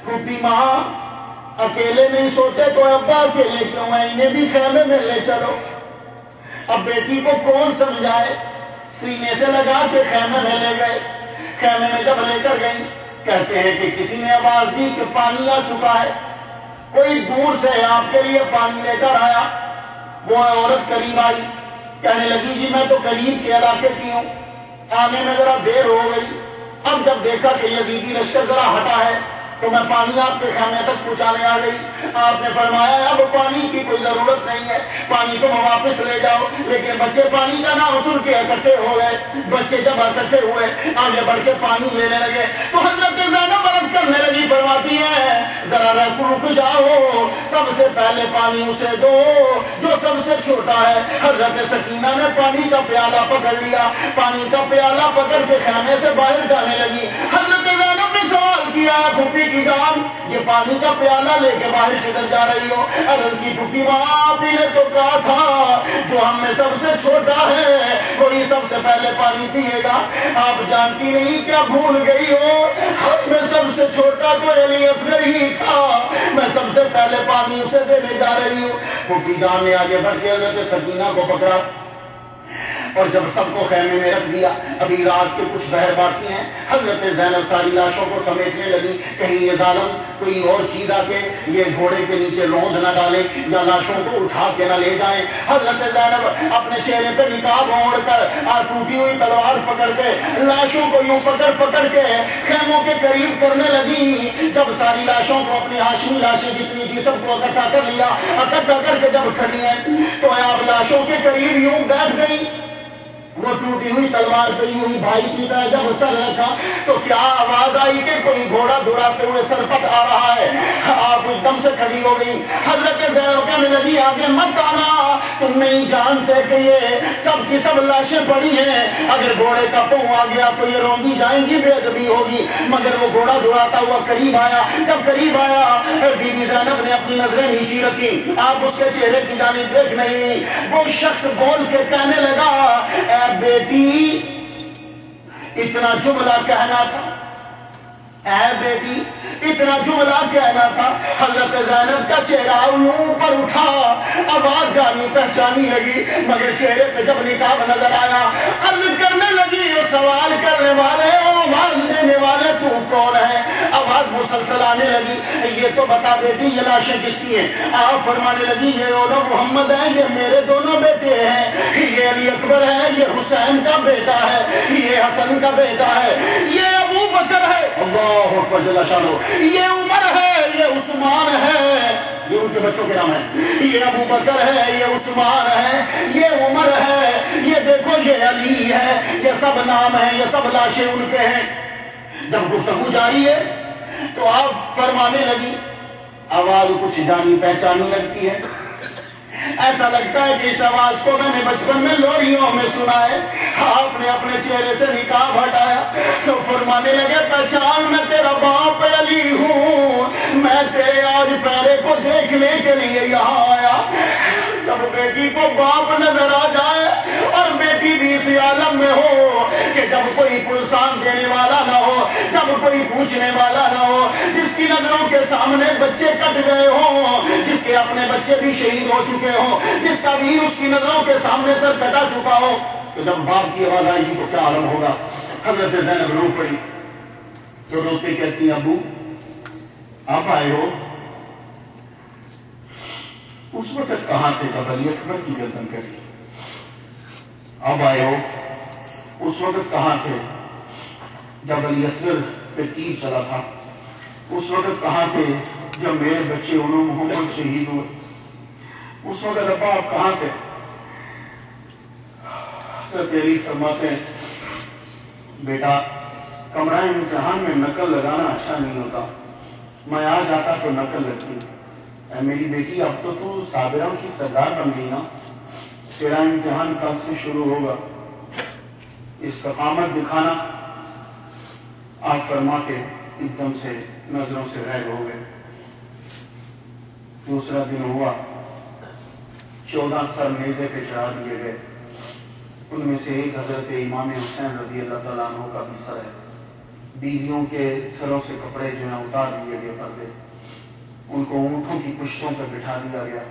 پھوپھی ماں اکیلے نہیں سوتے تو ابا اکیلے کیوں ہیں، انہیں بھی خیمے میں لے چلو۔ اب بیٹی کو کون سمجھائے، سینے سے لگا کے خیمے میں لے گئے۔ خیمے میں جب لے کر گئی، کہتے ہیں کہ کسی نے آواز دی کہ پانی آ چکا ہے، کوئی دور سے آپ کے لیے پانی لے کر آیا۔ وہ عورت قریب آئی، کہنے لگی جی میں تو قریب کے علاقے کی ہوں، آنے میں ذرا دیر ہو گئی، اب جب دیکھا کہ یزیدی لشکر ذرا ہٹا ہے تو میں پانی آپ کے خیمے تک پہنچانے آ گئی۔ آپ نے فرمایا اب پانی کی کوئی ضرورت نہیں ہے، پانی تم واپس لے جاؤ۔ لیکن بچے پانی کا نام سن کے اکٹھے ہو گئے۔ بچے جب اکٹھے ہوئے آگے بڑھ کے پانی لینے لگے تو حضرت زینب عرض کرنے لگی، فرماتی ہیں ذرا رک جاؤ، سب سے پہلے پانی اسے دو جو سب سے چھوٹا ہے۔ حضرت سکینہ نے پانی کا پیالہ پکڑ لیا، پانی کا پیالہ پکڑ کے خیمے سے باہر جانے لگی۔ حضرت زینب نے سوال کیا، پھوپھی کی جان یہ پانی کا پیالہ لے کے باہر کدھر جا رہی ہو؟ عرض کی پھوپھی ماں آپ ہی نے تو کہا تھا جو ہم میں سب سے چھوٹا ہے وہی سب سے پہلے پانی پیے گا۔ آپ جانتی نہیں کیا بھول گئی ہو، ہم میں سب سے چھوٹا تو علی اصغر ہی تھا، میں سب سے پہلے پانی اسے دینے جا رہی ہوں۔ پھوپھی جان نے آگے بڑھ کے حضرت سکینہ کو پکڑا اور جب سب کو خیمے میں رکھ دیا، ابھی رات کے کچھ پہر باقی ہیں، حضرت زینب ساری لاشوں کو سمیٹنے لگی، کہیں یہ ظالم کوئی اور چیز آ کے یہ گھوڑے کے نیچے روند نہ ڈالے یا لاشوں کو اٹھا کے نہ لے جائیں۔ حضرت زینب اپنے چہرے پہ نقاب اوڑھ کر ٹوٹی ہوئی تلوار پکڑ کے لاشوں کو یوں پکڑ کے خیموں کے قریب کرنے لگی۔ جب ساری لاشوں کو اپنی ہاشمی لاشیں جتنی تھی سب کو اکٹھا کر لیا، اکٹھا کر کے جب کھڑی ہیں تو آپ لاشوں کے قریب یوں بیٹھ گئی۔ وہ ٹوٹی ہوئی تلوار پہ یوں ہی بھائی کی طرح جب سر رکھا تو کیا آواز آئی کہ کوئی گھوڑا دوڑاتے ہوئے سرپٹ آ رہا ہے۔ آپ ایک دم سے کھڑی ہو گئی۔ حضرت زینب کہنے لگی آگے مت آنا، تم نہیں جانتے کہ یہ سب کی سب لاشیں پڑی ہیں، اگر گھوڑے کا پاؤں آ گیا تو یہ روندی جائیں گی، بے ادبی ہوگی۔ مگر وہ گھوڑا دوڑاتا ہوا قریب آیا، جب قریب آیا بی بی زینب نے اپنی نظریں نیچی رکھی، آپ اس کے چہرے کی جانب دیکھ نہیں۔ وہ شخص بول کے کہنے لگا اے بیٹی اتنا جملہ کہنا تھا، اے بیٹی اتنا جملہ کہنا تھا۔ حضرت زینب کا چہرہ اوپر اٹھا، آواز جانی پہچانی لگی مگر چہرے پہ جب نقاب نظر آیا عرض کرنے لگی وہ سوال کرنے والے آواز دینے والے تو کون ہے؟ آواز مسلسل آنے لگی، یہ تو بتا بیٹی یہ لاشیں کس کی ہیں؟ آپ فرمانے لگی یہ دونوں محمد ہیں، یہ میرے دونوں بیٹے ہیں، یہ علی اکبر ہے، یہ حسین کا بیٹا ہے، یہ حسن کا بیٹا ہے، یہ ابو بکر ہے، اللہ اکبر جل شانہ، یہ عمر ہے، یہ عثمان ہے، یہ ان کے بچوں کے نام ہیں، یہ ابو بکر ہے، یہ عثمان ہے، یہ عمر ہے، یہ دیکھو یہ علی ہے، یہ سب نام ہیں، یہ سب لاشیں ان کے ہیں۔ جب گفتگو جاری ہے تو آپ فرمانے لگی، آواز کچھ جانی پہچانی لگتی ہے، ایسا لگتا ہے کہ اس آواز کو میں نے بچپن میں لوریوں میں سنا ہے۔ آپ نے اپنے چہرے سے نقاب ہٹایا تو فرمانے لگے پہچان میں تیرا باپ علی ہوں، میں تیرے آج پیرے کو دیکھنے کے لیے یہاں آیا۔ جب بیٹی کو باپ نظر آ جائے اور بیٹی بھی اس عالم میں ہو کہ جب کوئی پرسان دینے والا نہ ہو، جب کوئی پوچھنے والا نہ ہو، جس کی نظروں کے سامنے بچے کٹ گئے ہوں، جس کے اپنے بچے بھی شہید ہو چکے ہوں، جس کا بھی اس کی نظروں کے سامنے سر کٹا چکا ہو، تو جب باپ کی آواز آئے گی تو کیا عالم ہوگا۔ حضرت زینب رو پڑی تو روتے کہتی ہیں ابو آپ آئے ہو، اس وقت کہاں تھے جب علی اکبر کی گردن کٹی؟ اب آئے ہو، اس وقت کہاں تھے جب علی اصغر پہ تیر چلا تھا؟ اس وقت کہاں تھے جب میرے بچے انہوں محمد شہید ہوئے؟ اس وقت ابا آپ کہاں تھے؟ حضرت علی فرماتے ہیں بیٹا کمرہ امتحان میں نقل لگانا اچھا نہیں ہوتا، میں آ جاتا تو نقل لگتی۔ اے میری بیٹی اب تو تو صابروں کی سردار بن گئی نا، تیرا امتحان کل سے شروع ہوگا، استقامت دکھانا۔ آپ فرما کے ایک دم سے نظروں سے غائب ہو گئے۔ دوسرا دن ہوا، 14 سر نیزے پہ چڑھا دیے گئے، ان میں سے ایک حضرت امام حسین رضی اللہ تعالیٰ عنہ کا بھی سر ہے، بیویوں کے سروں سے کپڑے جو ہیں اتار دیے گئے پردے، ان کو اونٹوں کی پشتوں پہ بٹھا دیا گیا۔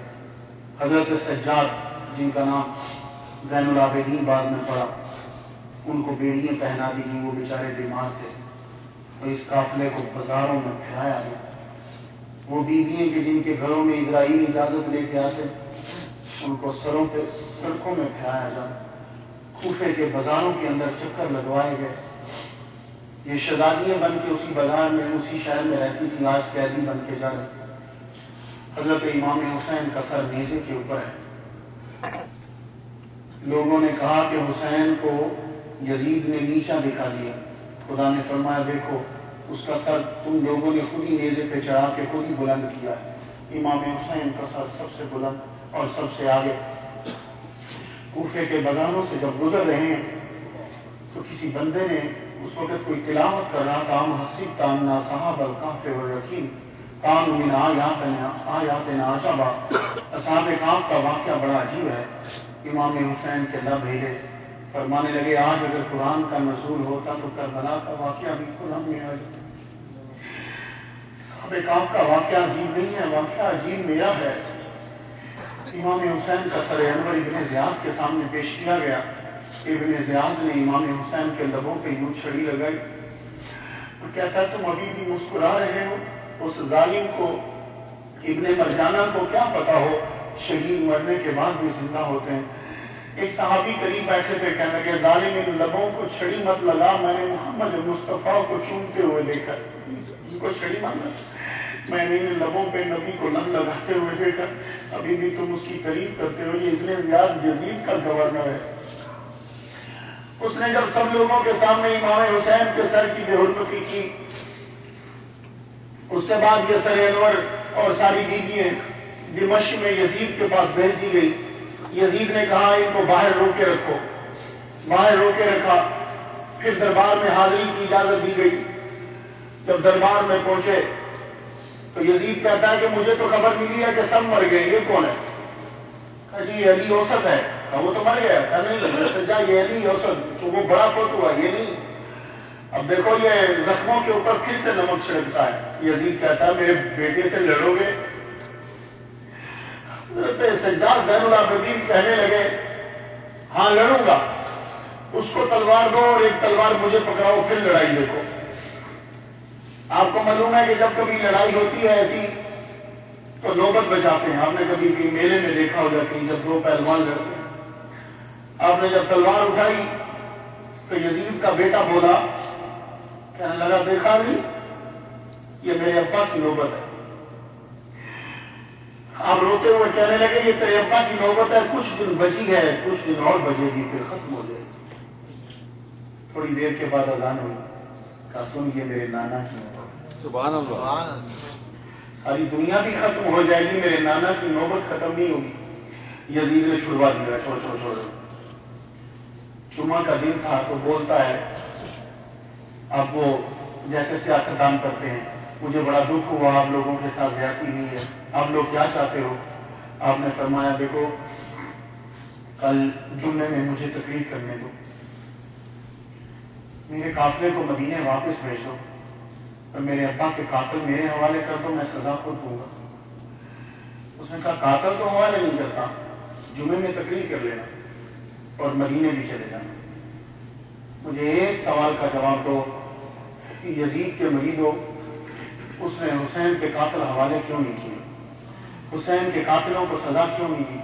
حضرت سجاد جن کا نام زین العابدین بعد میں پڑا، ان کو بیڑیاں پہنا دی گئی، وہ بیچارے بیمار تھے، اور اس قافلے کو بازاروں میں پھرایا گیا۔ وہ بیویاں کہ جن کے گھروں میں اسرائیلی اجازت لے کے آتے، ان کو سڑکوں میں پھرایا جائے، کوفے کے بازاروں کے اندر چکر لگوائے گئے۔ یہ شہزادیاں بن کے اسی بازار میں اسی شہر میں رہتی تھی، آج قیدی بن کے جا رہے۔ حضرت امام حسین کا سر نیزے کے اوپر ہے۔ لوگوں نے کہا کہ حسین کو یزید نے نیچا دکھا دیا۔ خدا نے فرمایا دیکھو اس کا سر تم لوگوں نے خود ہی نیزے پہ چڑھا کے خود ہی بلند کیا ہے۔ امام حسین کا سر سب سے بلند اور سب سے آگے۔ کوفے کے بازاروں سے جب گزر رہے ہیں تو کسی بندے نے اس وقت کوئی تلاوت کر رہا تھا، ہم حسبت ان اصحاب الکہف والرقیم کانوا من آیاتنا عجبا۔ اصحاب کہف کا واقعہ بڑا عجیب ہے۔ امام حسین کے لب ہلے، فرمانے لگے آج اگر قرآن کا نزول ہوتا تو کربلا کا واقعہ بھی قرآن میں آ جاتا۔ اصحاب کہف کا واقعہ عجیب نہیں ہے، واقعہ عجیب میرا ہے۔ امام حسین کا سر انور ابن زیاد کے سامنے پیش کیا گیا۔ ابن زیاد نے امام حسین کے لبوں پہ یوں چھڑی لگائی اور کہتا ہے تم ابھی بھی مسکرا رہے ہو؟ اس ظالم کو ابن مرجانہ کو کیا پتا ہو شہید مرنے کے بعد بھی زندہ ہوتے ہیں۔ ایک صحابی قریب بیٹھے تھے، کہنے لگے ظالم ان لبوں کو چھڑی مت لگا، میں نے محمد مصطفیٰ کو چومتے ہوئے دیکھا، ان کو چھڑی مت لگا، میں نے ان لبوں پہ نبی کو لب لگاتے ہوئے دیکھا، ابھی بھی تم اس کی تعریف کرتے ہو۔ یہ ابن زیاد یزید کا گورنر ہے۔ اس نے جب سب لوگوں کے سامنے امام حسین کے سر کی بے حرمتی کی، اس کے بعد یہ سر انور اور ساری بیویاں دمشق میں یزید کے پاس بھیج دی گئی۔ یزید نے کہا ان کو باہر روکے رکھو، باہر روکے رکھا۔ پھر دربار میں حاضری کی اجازت دی گئی۔ جب دربار میں پہنچے تو یزید کہتا ہے کہ مجھے تو خبر ملی ہے کہ سب مر گئے، یہ کون ہے؟ کہا جی یہ علی اوسط ہے۔ کہا وہ تو مر گیا۔ کہا نہیں سجا یہ علی اوسط جو وہ بڑا فوت ہوا یہ نہیں۔ اب دیکھو یہ زخموں کے اوپر پھر سے نمک چھڑکتا ہے۔ یزید کہتا ہے میرے بیٹے سے لڑو گے؟ حضرت سجاد زین العابدین کہنے لگے ہاں لڑوں گا، اس کو تلوار دو اور ایک تلوار مجھے پکڑاؤ، پھر لڑائی دیکھو۔ آپ کو معلوم ہے کہ جب کبھی لڑائی ہوتی ہے ایسی تو نوبت بچاتے ہیں۔ آپ نے کبھی بھی میلے میں دیکھا ہوگا کہ جب دو پہلوان لڑتے ہیں، آپ نے جب تلوار اٹھائی تو یزید کا بیٹا بولا، کہنے لگا دیکھا نہیں یہ میرے ابا کی نوبت ہے۔ آپ روتے ہوئے کہنے لگے یہ تیرے ابا کی نوبت ہے، کچھ دن بچی ہے، کچھ دن اور بچے گی پھر ختم ہو جائے گی۔ تھوڑی دیر کے بعد اذان ہوئی، کہا سن یہ میرے نانا کی نوبت ہے۔ سبحان اللہ۔ ساری دنیا بھی ختم ہو جائے گی، میرے نانا کی نوبت ختم نہیں ہوگی۔ یزید نے چھڑوا دیا، چھوڑ چھوڑ چھوڑ۔ جمعہ کا دن تھا تو بولتا ہے، اب وہ جیسے سیاستدان کرتے ہیں، مجھے بڑا دکھ ہوا، آپ لوگوں کے ساتھ زیادتی ہوئی ہے، آپ لوگ کیا چاہتے ہو؟ آپ نے فرمایا دیکھو کل جمعے میں مجھے تقریر کرنے دو، میرے قافلے کو مدینے واپس بھیج دو اور میرے ابا کے قاتل میرے حوالے کر دو، میں سزا خود دوں گا۔ اس نے کہا قاتل تو حوالے نہیں کرتا، جمعے میں تقریر کر لینا اور مدینے بھی چلے جانا۔ مجھے ایک سوال کا جواب دو، یزید کے مریدو اس نے حسین کے قاتل حوالے کیوں نہیں کیے؟ حسین کے قاتلوں کو سزا کیوں نہیں دی؟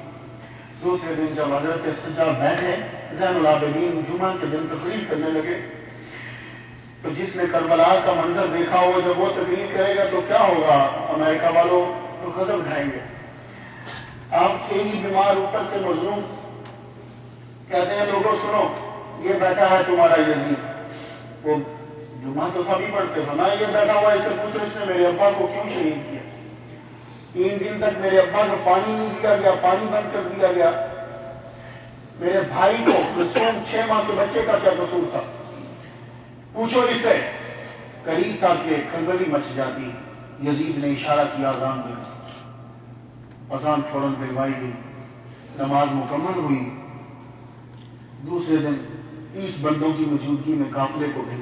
دوسرے دن جب حضرت سجاد بیٹھے زین العابدین جمعہ کے دن تقریر کرنے لگے تو جس نے کربلا کا منظر دیکھا ہو جب وہ تقریر کرے گا تو کیا ہوگا؟ امریکہ والوں تو غضب اٹھائیں گے۔ آپ کے ہی بیمار اوپر سے مظلوم کہتے ہیں لوگوں سنو یہ بیٹھا ہے تمہارا یزید، وہ جمعہ تو سبھی پڑھتے ہیں، یہ بیٹھا ہوا اس سے پوچھو اس نے میرے ابا کو کیوں شہید کیا؟ 3 دن تک میرے ابا کو پانی نہیں دیا گیا، پانی بند کر دیا گیا۔ میرے بھائی کو معصوم 6 ماہ کے بچے کا کیا قصور تھا؟ پوچھو اس سے۔ قریب تھا کہ کھلبلی مچ جاتی، یزید نے اشارہ کیا اذان دینا، اذان فوراً دلوائی گئی، نماز مکمل ہوئی۔ دوسرے دن 30 بندوں کی موجودگی میں قافلے کو بھیجا۔